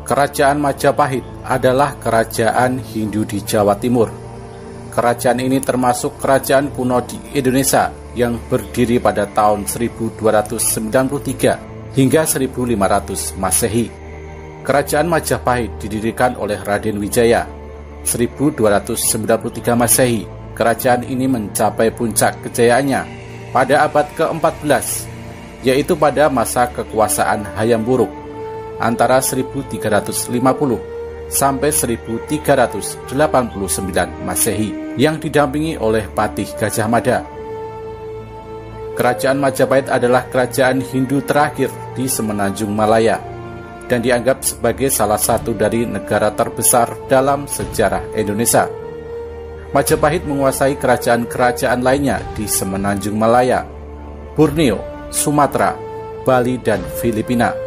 Kerajaan Majapahit adalah kerajaan Hindu di Jawa Timur. Kerajaan ini termasuk kerajaan kuno di Indonesia yang berdiri pada tahun 1293 hingga 1500 Masehi. Kerajaan Majapahit didirikan oleh Raden Wijaya 1293 Masehi. Kerajaan ini mencapai puncak kejayaannya pada abad ke-14, yaitu pada masa kekuasaan Hayam Wuruk antara 1350 sampai 1389 Masehi yang didampingi oleh Patih Gajah Mada. Kerajaan Majapahit adalah kerajaan Hindu terakhir di Semenanjung Malaya dan dianggap sebagai salah satu dari negara terbesar dalam sejarah Indonesia. Majapahit menguasai kerajaan-kerajaan lainnya di Semenanjung Malaya, Borneo, Sumatera, Bali, dan Filipina.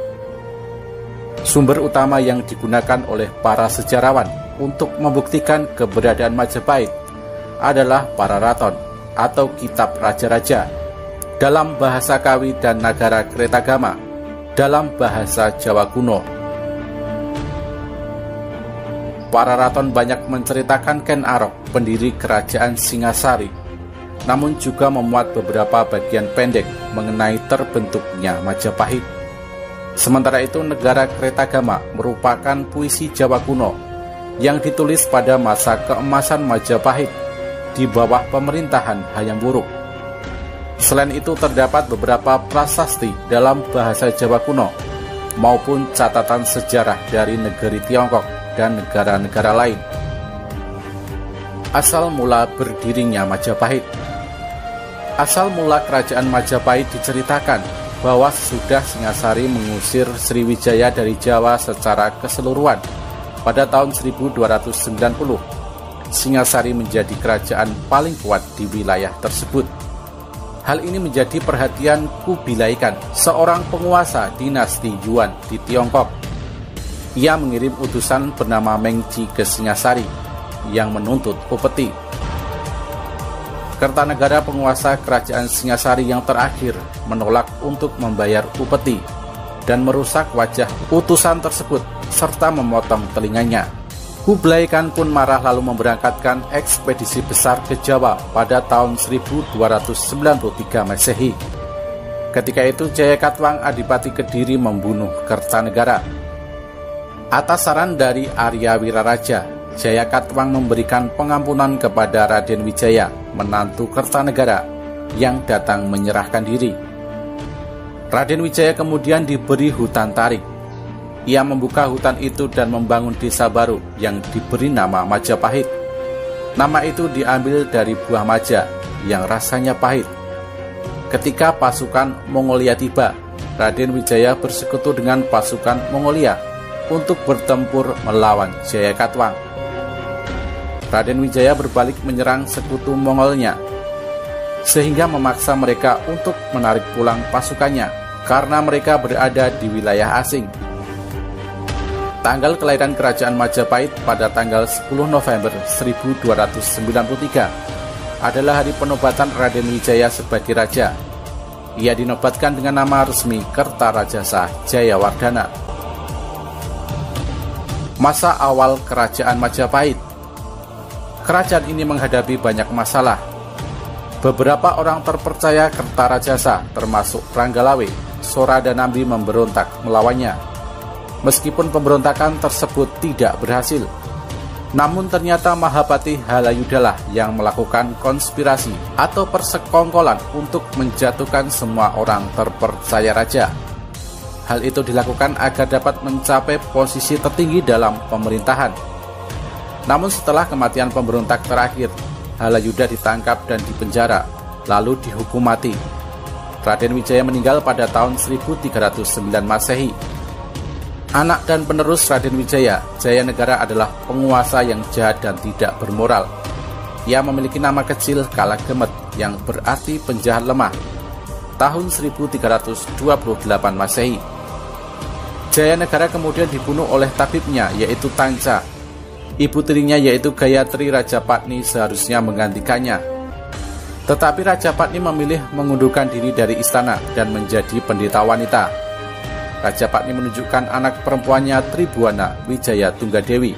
Sumber utama yang digunakan oleh para sejarawan untuk membuktikan keberadaan Majapahit adalah Pararaton atau Kitab Raja-Raja dalam bahasa Kawi dan Nagara Kretagama dalam bahasa Jawa kuno. Pararaton banyak menceritakan Ken Arok, pendiri kerajaan Singasari, namun juga memuat beberapa bagian pendek mengenai terbentuknya Majapahit. Sementara itu, Negara Kretagama merupakan puisi Jawa kuno yang ditulis pada masa keemasan Majapahit di bawah pemerintahan Hayam Wuruk. Selain itu, terdapat beberapa prasasti dalam bahasa Jawa kuno maupun catatan sejarah dari negeri Tiongkok dan negara-negara lain. Asal mula berdirinya Majapahit. Asal mula kerajaan Majapahit diceritakan bahwa sesudah Singasari mengusir Sriwijaya dari Jawa secara keseluruhan pada tahun 1290, Singasari menjadi kerajaan paling kuat di wilayah tersebut. Hal ini menjadi perhatian Kubilai Khan, seorang penguasa dinasti Yuan di Tiongkok. Ia mengirim utusan bernama Mengci ke Singasari yang menuntut upeti. Kertanegara, penguasa kerajaan Singasari yang terakhir, menolak untuk membayar upeti dan merusak wajah utusan tersebut serta memotong telinganya. Kubilai Khan pun marah lalu memberangkatkan ekspedisi besar ke Jawa pada tahun 1293 Masehi. Ketika itu Jayakatwang, Adipati Kediri, membunuh Kertanegara. Atas saran dari Arya Wiraraja, Jayakatwang memberikan pengampunan kepada Raden Wijaya, menantu Kertanegara, yang datang menyerahkan diri. Raden Wijaya kemudian diberi hutan tarik. Ia membuka hutan itu dan membangun desa baru yang diberi nama Majapahit. Nama itu diambil dari buah maja yang rasanya pahit. Ketika pasukan Mongolia tiba, Raden Wijaya bersekutu dengan pasukan Mongolia untuk bertempur melawan Jayakatwang. Raden Wijaya berbalik menyerang sekutu Mongolnya, sehingga memaksa mereka untuk menarik pulang pasukannya karena mereka berada di wilayah asing. Tanggal kelahiran kerajaan Majapahit pada tanggal 10 November 1293 adalah hari penobatan Raden Wijaya sebagai raja. Ia dinobatkan dengan nama resmi Kertarajasa Jayawardhana. Masa awal kerajaan Majapahit. Kerajaan ini menghadapi banyak masalah. Beberapa orang terpercaya Kertarajasa, termasuk Ranggalawe, Sora, dan Nambi, memberontak melawannya. Meskipun pemberontakan tersebut tidak berhasil, namun ternyata Mahapati Halayudalah yang melakukan konspirasi atau persekongkolan untuk menjatuhkan semua orang terpercaya raja. Hal itu dilakukan agar dapat mencapai posisi tertinggi dalam pemerintahan. Namun setelah kematian pemberontak terakhir, Halayuda ditangkap dan dipenjara, lalu dihukum mati. Raden Wijaya meninggal pada tahun 1309 Masehi. Anak dan penerus Raden Wijaya, Jayanegara adalah penguasa yang jahat dan tidak bermoral. Ia memiliki nama kecil Kalagemet yang berarti penjahat lemah. Tahun 1328 Masehi. Jayanegara kemudian dibunuh oleh tabibnya, yaitu Tanca. Ibu tirinya yaitu Gayatri Rajapatni seharusnya menggantikannya. Tetapi Rajapatni memilih mengundurkan diri dari istana dan menjadi pendeta wanita. Rajapakni menunjukkan anak perempuannya Tribhuwana Wijaya Tunggadewi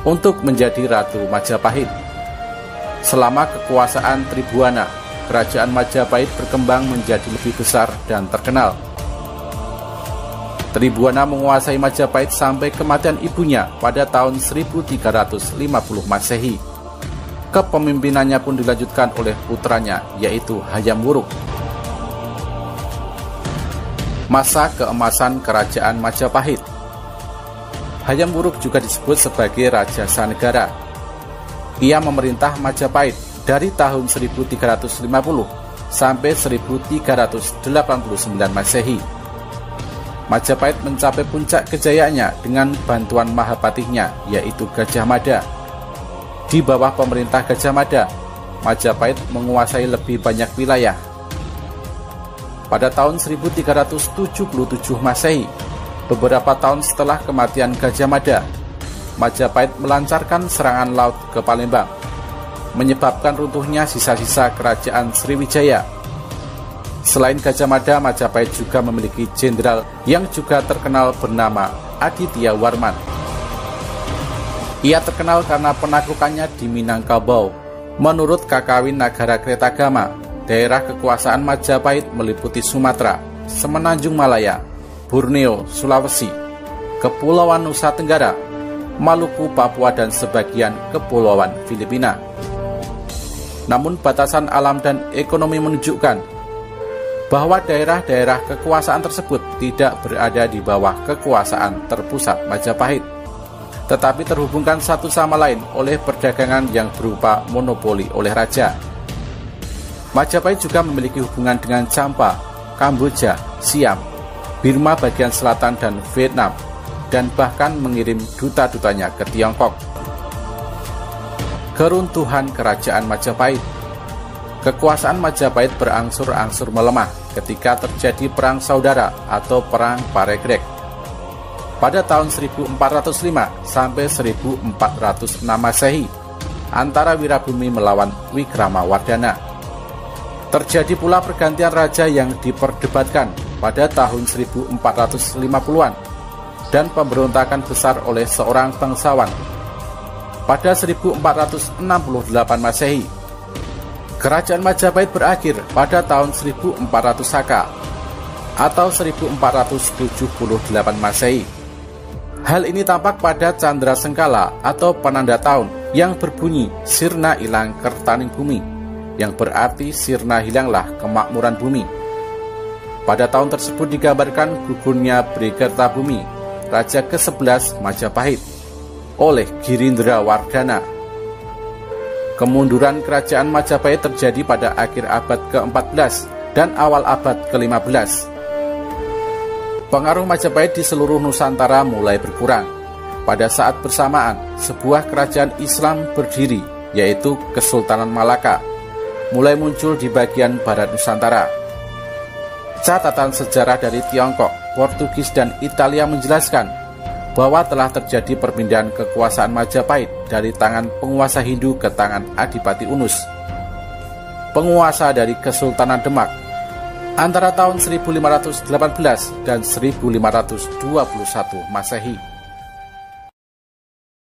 untuk menjadi Ratu Majapahit. Selama kekuasaan Tribhuwana, kerajaan Majapahit berkembang menjadi lebih besar dan terkenal. Tribhuwana menguasai Majapahit sampai kematian ibunya pada tahun 1350 Masehi. Kepemimpinannya pun dilanjutkan oleh putranya, yaitu Hayam Wuruk. Masa keemasan kerajaan Majapahit. Hayam Wuruk juga disebut sebagai Raja Sanegara. Ia memerintah Majapahit dari tahun 1350 sampai 1389 Masehi. Majapahit mencapai puncak kejayaannya dengan bantuan Mahapatihnya, yaitu Gajah Mada. Di bawah pemerintah Gajah Mada, Majapahit menguasai lebih banyak wilayah. Pada tahun 1377 Masehi, beberapa tahun setelah kematian Gajah Mada, Majapahit melancarkan serangan laut ke Palembang, menyebabkan runtuhnya sisa-sisa kerajaan Sriwijaya. Selain Gajah Mada, Majapahit juga memiliki jenderal yang juga terkenal bernama Aditya Warman. Ia terkenal karena penaklukannya di Minangkabau. Menurut Kakawin Nagara Kretagama, daerah kekuasaan Majapahit meliputi Sumatera, Semenanjung Malaya, Borneo, Sulawesi, Kepulauan Nusa Tenggara, Maluku, Papua, dan sebagian Kepulauan Filipina. Namun batasan alam dan ekonomi menunjukkan bahwa daerah-daerah kekuasaan tersebut tidak berada di bawah kekuasaan terpusat Majapahit, tetapi terhubungkan satu sama lain oleh perdagangan yang berupa monopoli oleh raja. Majapahit juga memiliki hubungan dengan Champa, Kamboja, Siam, Birma bagian selatan, dan Vietnam, dan bahkan mengirim duta-dutanya ke Tiongkok. Keruntuhan kerajaan Majapahit. Kekuasaan Majapahit berangsur-angsur melemah ketika terjadi Perang Saudara atau Perang Paregreg pada tahun 1405 sampai 1406 Masehi antara Wirabumi melawan Wikramawardhana. Terjadi pula pergantian raja yang diperdebatkan pada tahun 1450-an dan pemberontakan besar oleh seorang bangsawan pada 1468 Masehi. Kerajaan Majapahit berakhir pada tahun 1400 Saka atau 1478 Masehi. Hal ini tampak pada Candra Sengkala atau penanda tahun yang berbunyi Sirna ilang kertaning bumi, yang berarti sirna hilanglah kemakmuran bumi. Pada tahun tersebut digambarkan gugurnya Brikerta Bumi, Raja ke-11 Majapahit, oleh Girindra Wardhana. Kemunduran kerajaan Majapahit terjadi pada akhir abad ke-14 dan awal abad ke-15. Pengaruh Majapahit di seluruh Nusantara mulai berkurang. Pada saat bersamaan, sebuah kerajaan Islam berdiri, yaitu Kesultanan Malaka, mulai muncul di bagian barat Nusantara. Catatan sejarah dari Tiongkok, Portugis, dan Italia menjelaskan bahwa telah terjadi perpindahan kekuasaan Majapahit dari tangan penguasa Hindu ke tangan Adipati Unus, penguasa dari Kesultanan Demak, antara tahun 1518 dan 1521 Masehi.